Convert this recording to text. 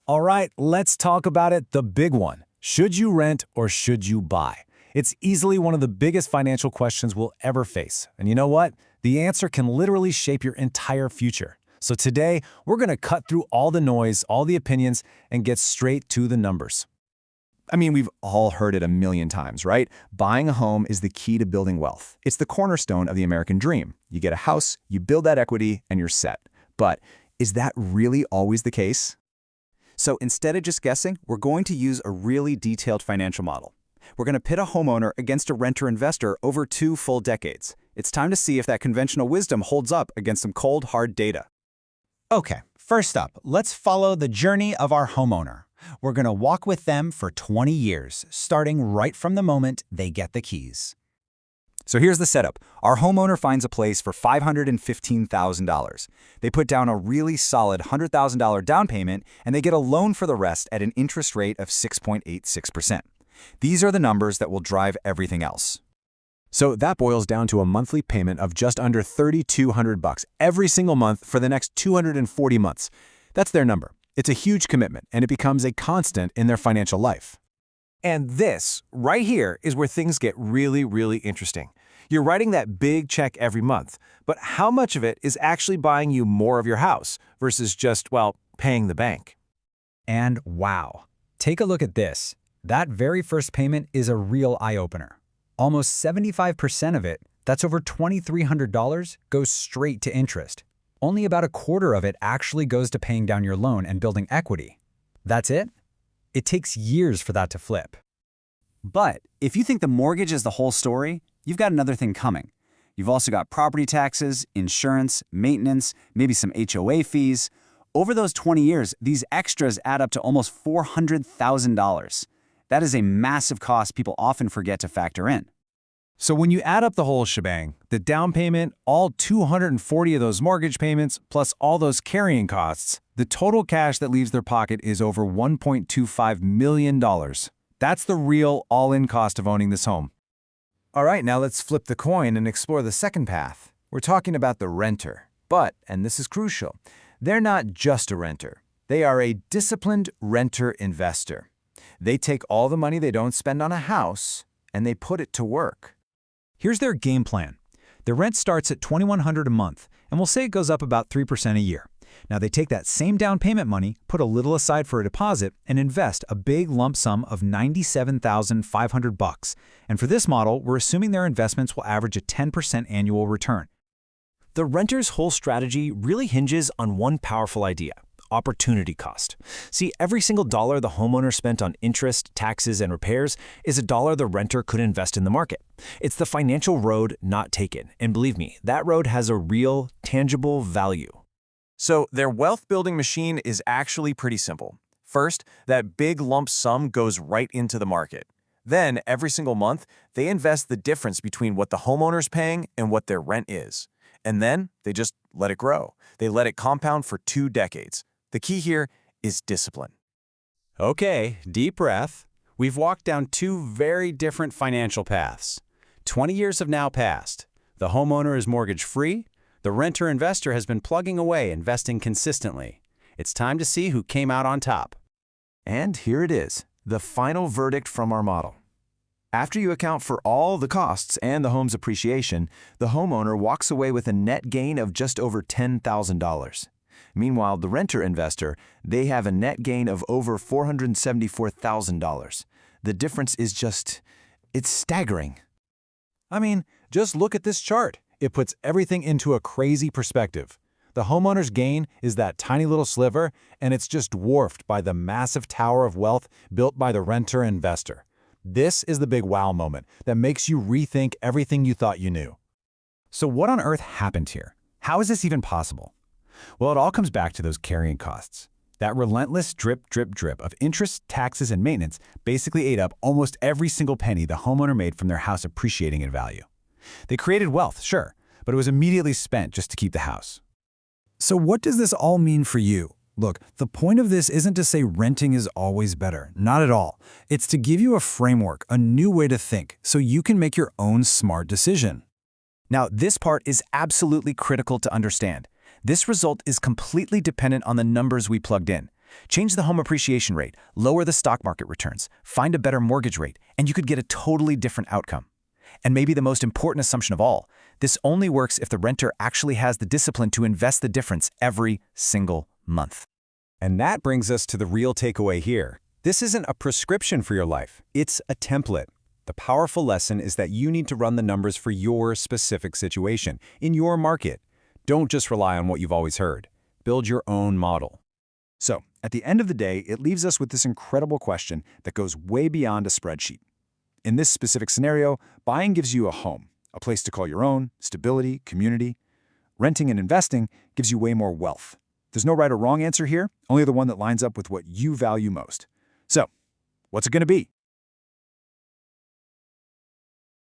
All right, let's talk about it, the big one. Should you rent or should you buy? It's easily one of the biggest financial questions we'll ever face. And you know what? The answer can literally shape your entire future. So today, we're going to cut through all the noise, all the opinions, and get straight to the numbers. I mean, we've all heard it a million times, right? Buying a home is the key to building wealth. It's the cornerstone of the American dream. You get a house, you build that equity, and you're set. But is that really always the case? So instead of just guessing, we're going to use a really detailed financial model. We're going to pit a homeowner against a renter-investor over 2 full decades. It's time to see if that conventional wisdom holds up against some cold, hard data. Okay, first up, let's follow the journey of our homeowner. We're going to walk with them for 20 years, starting right from the moment they get the keys. So here's the setup. Our homeowner finds a place for $515,000. They put down a really solid $100,000 down payment, and they get a loan for the rest at an interest rate of 6.86%. These are the numbers that will drive everything else. So that boils down to a monthly payment of just under $3,200 every single month for the next 240 months. That's their number. It's a huge commitment, and it becomes a constant in their financial life. And this, right here, is where things get really, really interesting. You're writing that big check every month, but how much of it is actually buying you more of your house versus just, well, paying the bank? And wow, take a look at this. That very first payment is a real eye-opener. Almost 75% of it, that's over $2,300, goes straight to interest. Only about a quarter of it actually goes to paying down your loan and building equity. That's it? It takes years for that to flip. But if you think the mortgage is the whole story, you've got another thing coming. You've also got property taxes, insurance, maintenance, maybe some HOA fees. Over those 20 years, these extras add up to almost $400,000. That is a massive cost people often forget to factor in. So when you add up the whole shebang, the down payment, all 240 of those mortgage payments, plus all those carrying costs, the total cash that leaves their pocket is over $1.25 million. That's the real all-in cost of owning this home. All right, now let's flip the coin and explore the second path. We're talking about the renter. But, and this is crucial, they're not just a renter. They are a disciplined renter-investor. They take all the money they don't spend on a house and they put it to work. Here's their game plan. Their rent starts at $2,100 a month, and we'll say it goes up about 3% a year. Now they take that same down payment money, put a little aside for a deposit, and invest a big lump sum of $97,500. And for this model, we're assuming their investments will average a 10% annual return. The renter's whole strategy really hinges on one powerful idea: opportunity cost. See, every single dollar the homeowner spent on interest, taxes, and repairs is a dollar the renter could invest in the market. It's the financial road not taken, and believe me, that road has a real, tangible value. So their wealth-building machine is actually pretty simple. First, that big lump sum goes right into the market. Then, every single month, they invest the difference between what the homeowner's paying and what their rent is. And then, they just let it grow. They let it compound for 2 decades. The key here is discipline. Okay, deep breath. We've walked down 2 very different financial paths. 20 years have now passed. The homeowner is mortgage-free. The renter-investor has been plugging away, investing consistently. It's time to see who came out on top. And here it is, the final verdict from our model. After you account for all the costs and the home's appreciation, the homeowner walks away with a net gain of just over $10,000. Meanwhile, the renter-investor, they have a net gain of over $474,000. The difference is it's staggering. I mean, just look at this chart. It puts everything into a crazy perspective. The homeowner's gain is that tiny little sliver, and it's just dwarfed by the massive tower of wealth built by the renter-investor. This is the big wow moment that makes you rethink everything you thought you knew. So what on earth happened here? How is this even possible? Well, it all comes back to those carrying costs. That relentless drip, drip, drip of interest, taxes, and maintenance basically ate up almost every single penny the homeowner made from their house appreciating in value. They created wealth, sure, but it was immediately spent just to keep the house. So what does this all mean for you? Look, the point of this isn't to say renting is always better. Not at all. It's to give you a framework, a new way to think, so you can make your own smart decision. Now, this part is absolutely critical to understand. This result is completely dependent on the numbers we plugged in. Change the home appreciation rate, lower the stock market returns, find a better mortgage rate, and you could get a totally different outcome. And maybe the most important assumption of all, this only works if the renter actually has the discipline to invest the difference every single month. And that brings us to the real takeaway here. This isn't a prescription for your life. It's a template. The powerful lesson is that you need to run the numbers for your specific situation, in your market. Don't just rely on what you've always heard. Build your own model. So, at the end of the day, it leaves us with this incredible question that goes way beyond a spreadsheet. In this specific scenario, buying gives you a home, a place to call your own, stability, community. Renting and investing gives you way more wealth. There's no right or wrong answer here, only the one that lines up with what you value most. So, what's it going to be?